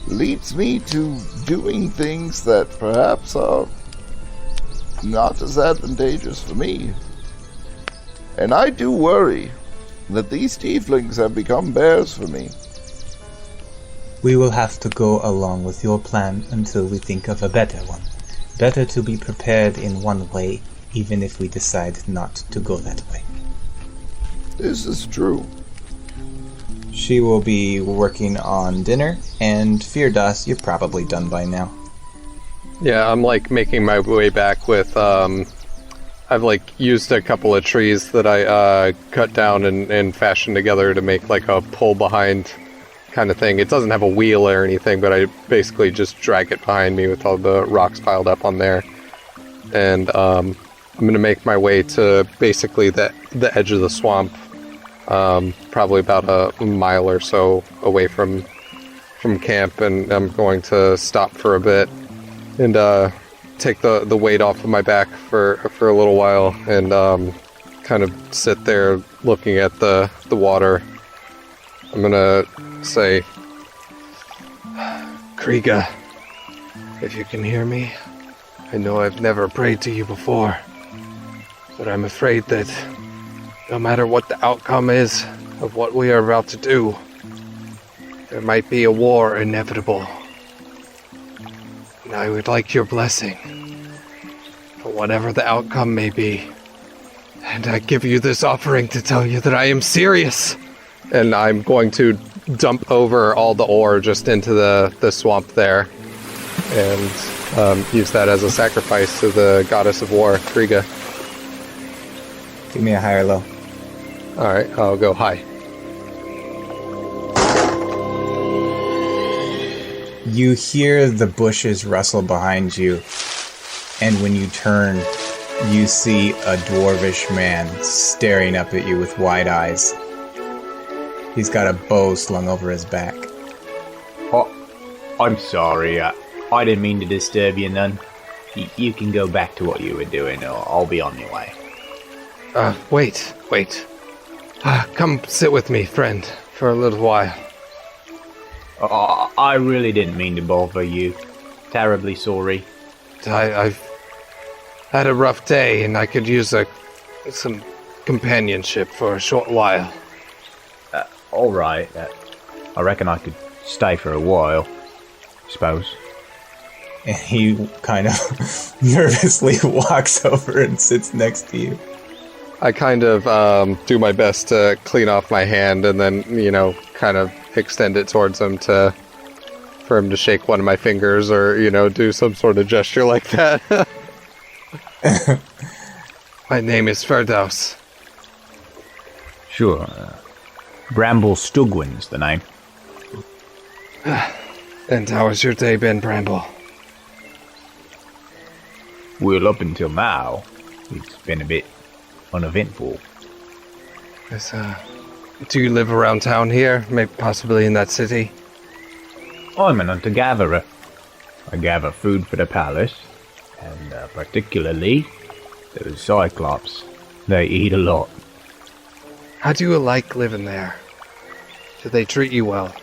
Speaker 4: leads me to doing things that perhaps are not as advantageous for me. And I do worry that these tieflings have become bears for me.
Speaker 8: We will have to go along with your plan until we think of a better one. Better to be prepared in one way, even if we decide not to go that way.
Speaker 4: This is true.
Speaker 2: She will be working on dinner, and Firdas, you're probably done by now.
Speaker 3: Yeah, I'm like making my way back with, I've like used a couple of trees that I cut down and fashioned together to make like a pull behind kind of thing. It doesn't have a wheel or anything, but I basically just drag it behind me with all the rocks piled up on there. And I'm going to make my way to basically the edge of the swamp, probably about a mile or so away from camp, and I'm going to stop for a bit and take the weight off of my back for a little while and kind of sit there looking at the water. I'm gonna say, Kriega, if you can hear me, I know I've never prayed to you before, but I'm afraid that no matter what the outcome is of what we are about to do, there might be a war inevitable. And I would like your blessing for whatever the outcome may be. And I give you this offering to tell you that I am serious. And I'm going to dump over all the ore just into the swamp there. And use that as a sacrifice to the goddess of war, Kriega.
Speaker 2: Give me a high or low.
Speaker 3: Alright, I'll go high.
Speaker 2: You hear the bushes rustle behind you, and when you turn, you see a dwarvish man staring up at you with wide eyes. He's got a bow slung over his back.
Speaker 5: Oh, I'm sorry. I didn't mean to disturb you none. You can go back to what you were doing, or I'll be on your way.
Speaker 3: Wait. Come sit with me, friend, for a little while.
Speaker 5: I really didn't mean to bother you. Terribly sorry.
Speaker 3: I've had a rough day, and I could use some companionship for a short while.
Speaker 5: Alright. I reckon I could stay for a while. Suppose.
Speaker 2: And he kind of nervously walks over and sits next to you.
Speaker 3: I kind of do my best to clean off my hand, and then, kind of extend it towards him for him to shake one of my fingers or, do some sort of gesture like that. My name is Ferdows.
Speaker 5: Sure. Bramble Stugwin's the name.
Speaker 3: And how has your day been, Bramble?
Speaker 5: Well, up until now, it's been a bit uneventful.
Speaker 3: Yes, do you live around town here? Maybe possibly in that city?
Speaker 5: I'm an hunter-gatherer. I gather food for the palace, and particularly those cyclops. They eat a lot.
Speaker 3: How do you like living there? Do they treat you well?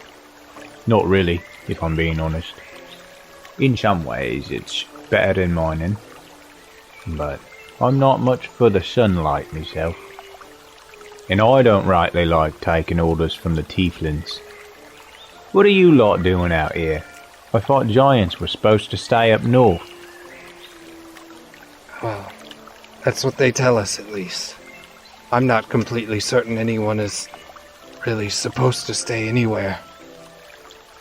Speaker 5: Not really, if I'm being honest. In some ways, it's better than mining, but I'm not much for the sunlight myself. And I don't rightly like taking orders from the tieflings. What are you lot doing out here? I thought giants were supposed to stay up north.
Speaker 3: Well, that's what they tell us, at least. I'm not completely certain anyone is really supposed to stay anywhere,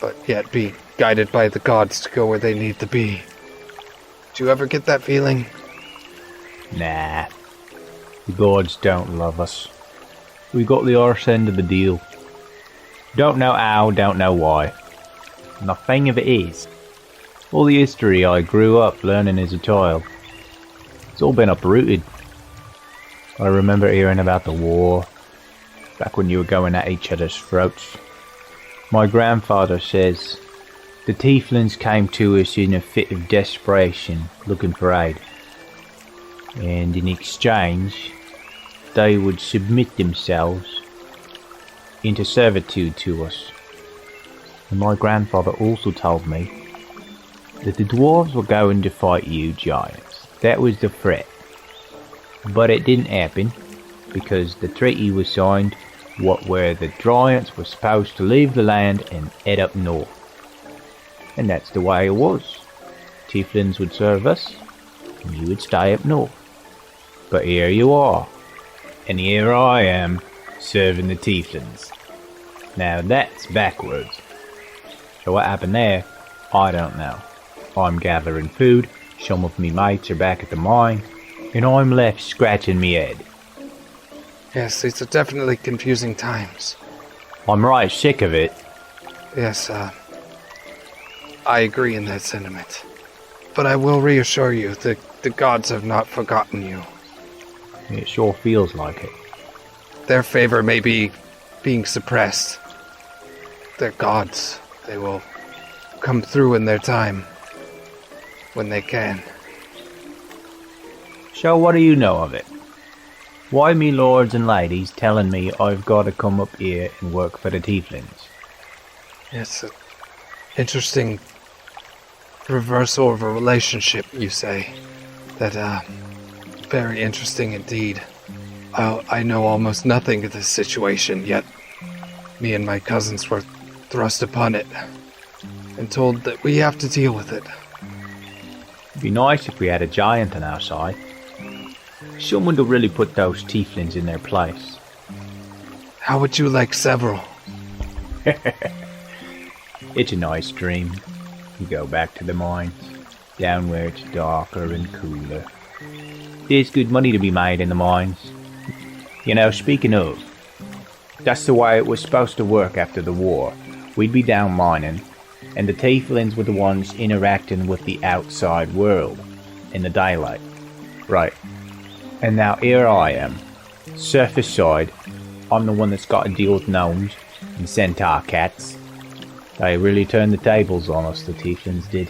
Speaker 3: but yet be guided by the gods to go where they need to be. Do you ever get that feeling?
Speaker 5: Nah. The gods don't love us. We got the arse end of the deal. Don't know how, don't know why. And the thing of it is, all the history I grew up learning as a child, it's all been uprooted. I remember hearing about the war, back when you were going at each other's throats. My grandfather says, the tieflings came to us in a fit of desperation, looking for aid. And in exchange, they would submit themselves into servitude to us. And my grandfather also told me that the dwarves were going to fight you giants. That was the threat. But it didn't happen, because the treaty was signed where the giants were supposed to leave the land and head up north. And that's the way it was. Tieflings would serve us, and you would stay up north. But here you are, and here I am, serving the tieflings. Now that's backwards. So what happened there, I don't know.
Speaker 1: I'm gathering food, some of me mates are back at the mine, and I'm left scratching me head.
Speaker 3: Yes, these are definitely confusing times.
Speaker 1: I'm right sick of it.
Speaker 3: Yes, I agree in that sentiment. But I will reassure you that the gods have not forgotten you.
Speaker 1: It sure feels like it.
Speaker 3: Their favor may be being suppressed. They're gods. They will come through in their time. When they can.
Speaker 1: So what do you know of it? Why me lords and ladies telling me I've got to come up here and work for the tieflings?
Speaker 3: It's an interesting reversal of a relationship, you say. That, very interesting indeed. I know almost nothing of this situation, yet me and my cousins were thrust upon it and told that we have to deal with it.
Speaker 1: It'd be nice if we had a giant on our side. Someone to really put those tieflings in their place.
Speaker 3: How would you like several?
Speaker 1: It's a nice dream. You go back to the mines, down where it's darker and cooler. There's good money to be made in the mines. You know, speaking of, that's the way it was supposed to work after the war. We'd be down mining, and the tieflings were the ones interacting with the outside world in the daylight. Right. And now here I am, surface side. I'm the one that's got to deal with gnomes and centaur cats. They really turned the tables on us, the tieflings did.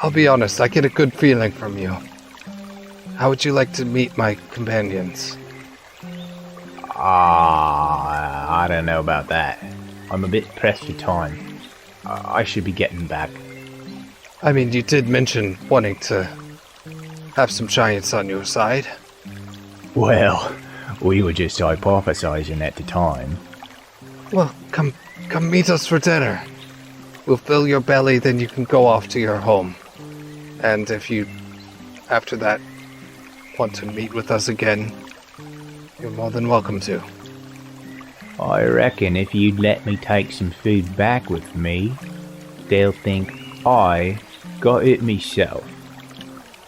Speaker 3: I'll be honest, I get a good feeling from you. How would you like to meet my companions?
Speaker 1: I don't know about that. I'm a bit pressed for time. I should be getting back.
Speaker 3: I mean, you did mention wanting to have some giants on your side.
Speaker 1: Well, we were just hypothesizing at the time.
Speaker 3: Well, come meet us for dinner. We'll fill your belly, then you can go off to your home. And if you, after that, want to meet with us again, you're more than welcome to.
Speaker 1: I reckon if you'd let me take some food back with me, they'll think I got it myself.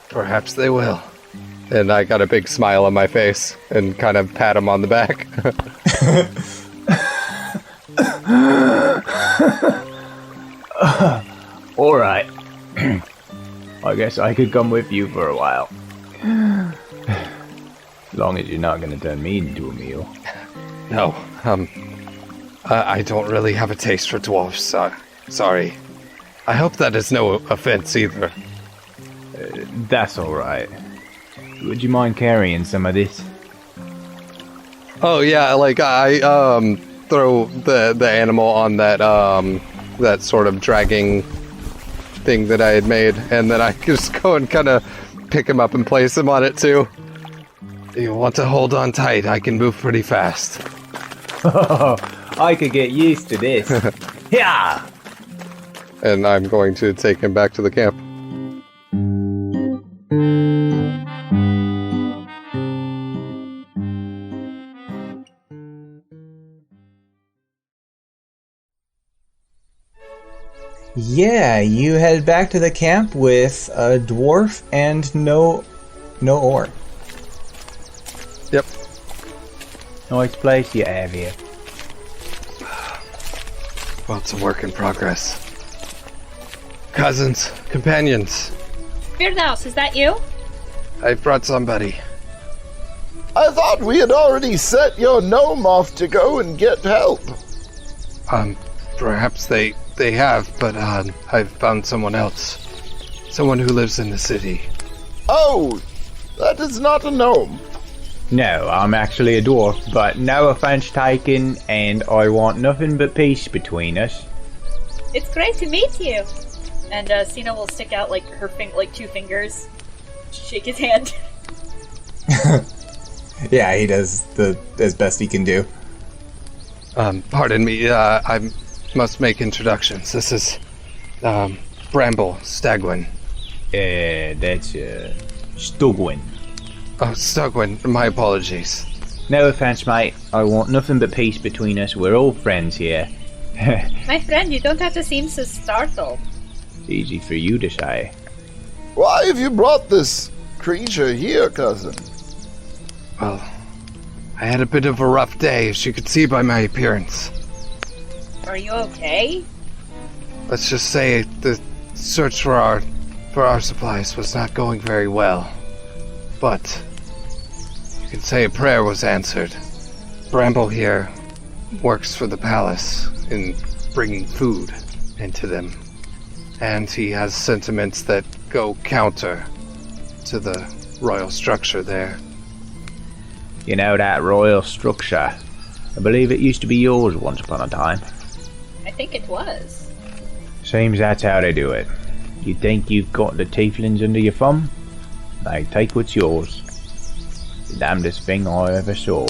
Speaker 3: Perhaps they will. And I got a big smile on my face and kind of pat him on the back.
Speaker 1: Alright. I guess I could come with you for a while. As long as you're not gonna turn me into a meal.
Speaker 3: No, I don't really have a taste for dwarfs, so sorry. I hope that is no offense either.
Speaker 1: That's alright. Would you mind carrying some of this?
Speaker 3: Oh yeah, like I throw the animal on that that sort of dragging thing that I had made, and then I just go and kind of pick him up and place him on it too. You want to hold on tight, I can move pretty fast.
Speaker 1: I could get used to this. Yeah!
Speaker 3: And I'm going to take him back to the camp.
Speaker 2: Yeah, you head back to the camp with a dwarf and no ore.
Speaker 3: Yep.
Speaker 1: Nice place you have here.
Speaker 3: Well, it's a work in progress. Cousins, companions,
Speaker 7: Firdaus, is that you?
Speaker 3: I've brought somebody.
Speaker 4: I thought we had already set your gnome off to go and get help.
Speaker 3: Perhaps they have, but I've found someone else. Someone who lives in the city.
Speaker 4: Oh, that is not a gnome.
Speaker 1: No, I'm actually a dwarf, but no offense taken, and I want nothing but peace between us.
Speaker 7: It's great to meet you. And Sina will stick out like her two fingers, shake his hand.
Speaker 2: Yeah, he does as best he can do.
Speaker 3: Pardon me, I must make introductions. This is Bramble, Stugwin.
Speaker 1: That's Stugwin.
Speaker 3: Oh, Stugwin, my apologies.
Speaker 1: No offense, mate. I want nothing but peace between us. We're all friends here.
Speaker 7: My friend, you don't have to seem so startled.
Speaker 1: Easy for you to say.
Speaker 4: Why have you brought this creature here, cousin?
Speaker 3: Well, I had a bit of a rough day, as you could see by my appearance.
Speaker 7: Are you okay?
Speaker 3: Let's just say the search for our supplies was not going very well. But you can say a prayer was answered. Bramble here works for the palace in bringing food into them. And he has sentiments that go counter to the royal structure there.
Speaker 1: You know that royal structure? I believe it used to be yours once upon a time.
Speaker 7: I think it was.
Speaker 1: Seems that's how they do it. You think you've got the tieflings under your thumb? They take what's yours. The damnedest thing I ever saw.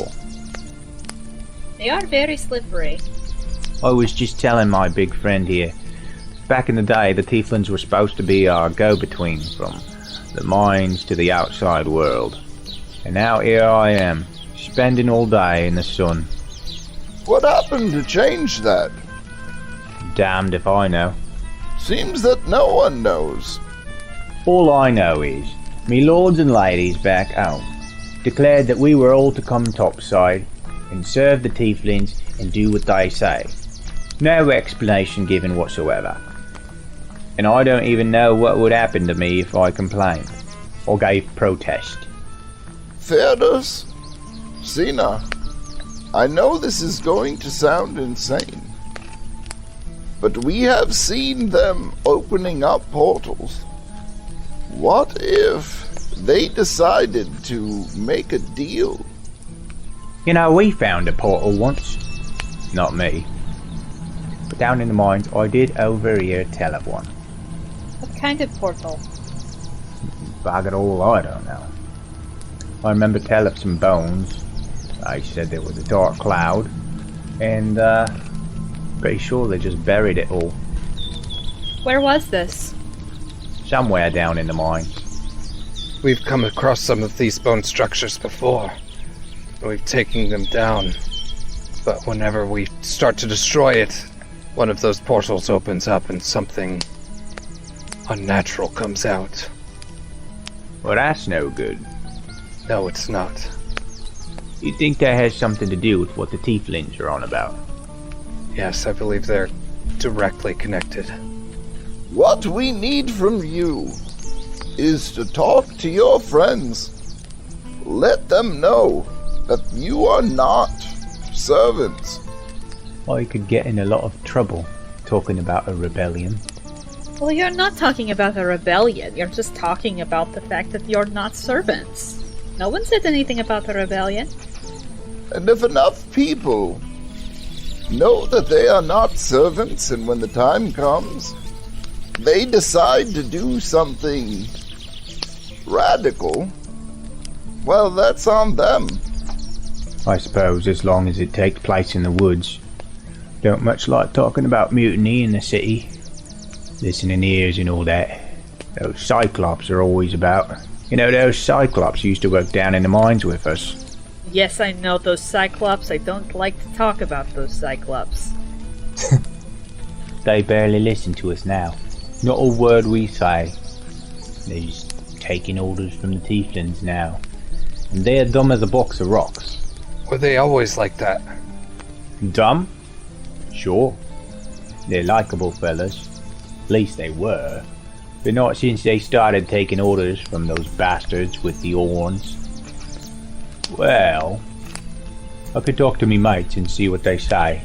Speaker 7: They are very slippery.
Speaker 1: I was just telling my big friend here. Back in the day, the tieflings were supposed to be our go-between from the mines to the outside world. And now here I am, spending all day in the sun.
Speaker 4: What happened to change that?
Speaker 1: Damned if I know.
Speaker 4: Seems that no one knows.
Speaker 1: All I know is, me lords and ladies back home declared that we were all to come topside and serve the tieflings and do what they say. No explanation given whatsoever. And I don't even know what would happen to me if I complained or gave protest.
Speaker 4: Fairness? Sina, I know this is going to sound insane, but we have seen them opening up portals. What if they decided to make a deal?
Speaker 1: You know, we found a portal once. Not me. But down in the mines, I did overhear tell of one.
Speaker 7: What kind of portal?
Speaker 1: Bag it all, I don't know. I remember tell of some bones. I said there was a dark cloud, and pretty sure they just buried it all.
Speaker 7: Where was this?
Speaker 1: Somewhere down in the mines.
Speaker 3: We've come across some of these bone structures before. We've taken them down. But whenever we start to destroy it, one of those portals opens up and something unnatural comes out.
Speaker 1: Well, that's no good.
Speaker 3: No, it's not.
Speaker 1: You think that has something to do with what the tieflings are on about?
Speaker 3: Yes, I believe they're directly connected.
Speaker 4: What we need from you is to talk to your friends. Let them know that you are not servants.
Speaker 1: I could get in a lot of trouble talking about a rebellion.
Speaker 7: Well, you're not talking about a rebellion. You're just talking about the fact that you're not servants. No one said anything about a rebellion.
Speaker 4: And if enough people know that they are not servants, and when the time comes, they decide to do something radical, well, that's on them.
Speaker 1: I suppose as long as it takes place in the woods. Don't much like talking about mutiny in the city. Listening ears and all that. Those cyclops are always about. You know, those cyclops used to work down in the mines with us.
Speaker 7: Yes, I know those cyclops. I don't like to talk about those cyclops.
Speaker 1: They barely listen to us now. Not a word we say. They're just taking orders from the tieflings now. And they're dumb as a box of rocks.
Speaker 3: Were they always like that?
Speaker 1: Dumb? Sure. They're likable fellas. At least they were. But not since they started taking orders from those bastards with the horns. Well, I could talk to me mates and see what they say.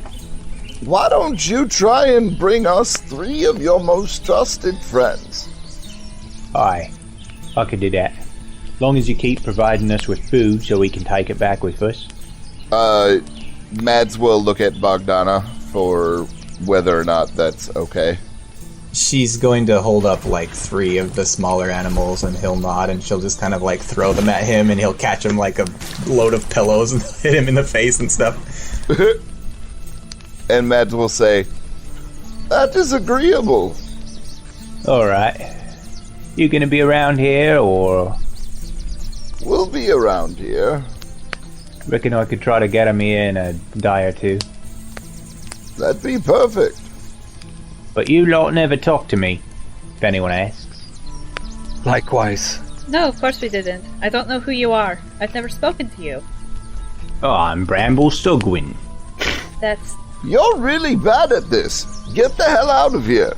Speaker 4: Why don't you try and bring us 3 of your most trusted friends?
Speaker 1: Aye, I could do that. Long as you keep providing us with food so we can take it back with us.
Speaker 4: Mads will look at Bogdana for whether or not that's okay.
Speaker 2: She's going to hold up like 3 of the smaller animals, and he'll nod, and she'll just kind of like throw them at him, and he'll catch him like a load of pillows and hit him in the face and stuff.
Speaker 4: And Mads will say, "That is agreeable."
Speaker 1: Alright. You gonna be around here, or...
Speaker 4: We'll be around here.
Speaker 1: Reckon I could try to get him here in a day or 2.
Speaker 4: That'd be perfect.
Speaker 1: But you lot never talk to me.
Speaker 2: if anyone asks.
Speaker 3: Likewise.
Speaker 7: No, of course we didn't. I don't know who you are. I've never spoken to you.
Speaker 2: Oh, I'm Bramble Stugwin.
Speaker 7: That's...
Speaker 4: You're really bad at this. Get the hell out of here.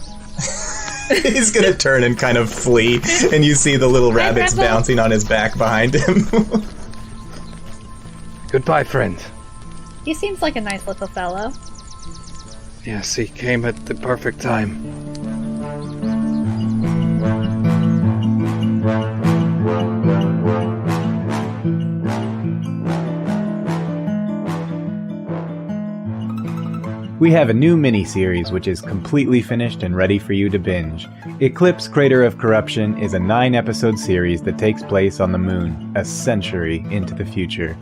Speaker 2: He's gonna turn and kind of flee, and you see the little rabbits
Speaker 7: Bramble.
Speaker 2: bouncing on his back behind him.
Speaker 3: Goodbye, friend.
Speaker 7: He seems like a nice little fellow.
Speaker 3: Yes, he came at the perfect time.
Speaker 2: We have a new mini-series which is completely finished and ready for you to binge. Eclipse Crater of Corruption is a 9-episode series that takes place on the moon, a century into the future.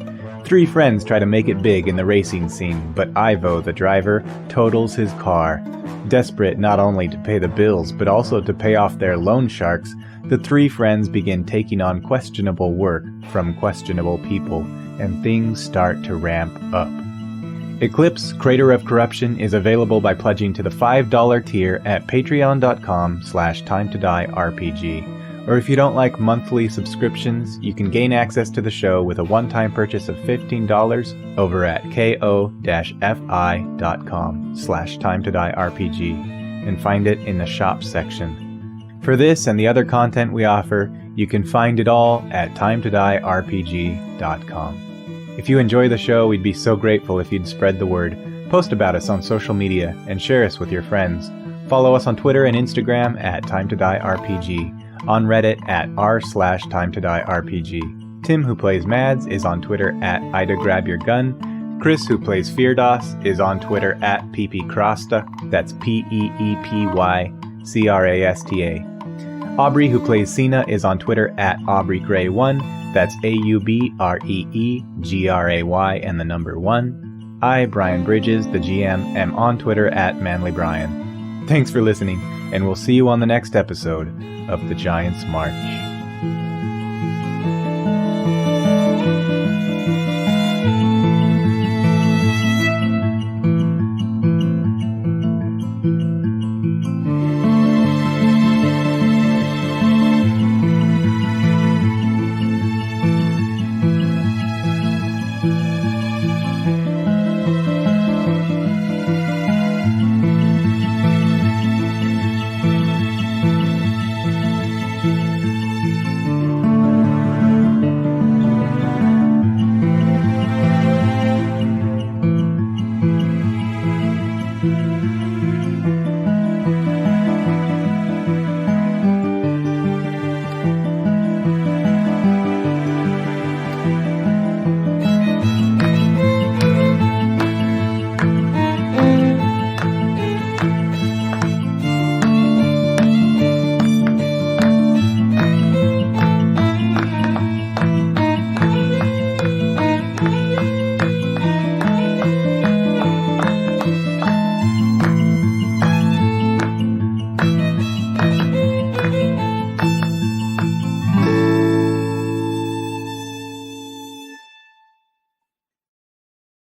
Speaker 2: 3 friends try to make it big in the racing scene, but Ivo, the driver, totals his car. Desperate not only to pay the bills, but also to pay off their loan sharks, the 3 friends begin taking on questionable work from questionable people, and things start to ramp up. Eclipse Crater of Corruption is available by pledging to the $5 tier at patreon.com/timetodierpg. Or if you don't like monthly subscriptions, you can gain access to the show with a one-time purchase of $15 over at ko-fi.com/timetodierpg and find it in the shop section. For this and the other content we offer, you can find it all at timetodierpg.com. If you enjoy the show, we'd be so grateful if you'd spread the word, post about us on social media, and share us with your friends. Follow us on Twitter and Instagram at timetodierpg, on Reddit at r/timetodierpg. Tim, who plays Mads, is on Twitter at IdaGrabYourGun. Chris, who plays Feardos, is on Twitter at PeePeeCrasta, that's PeePyCrasta. Aubrey, who plays Cena, is on Twitter at AubreyGray1, that's AubreeGray, and the number 1. I, Brian Bridges, the GM, am on Twitter at ManlyBrian. Thanks for listening, and we'll see you on the next episode of The Giant's March.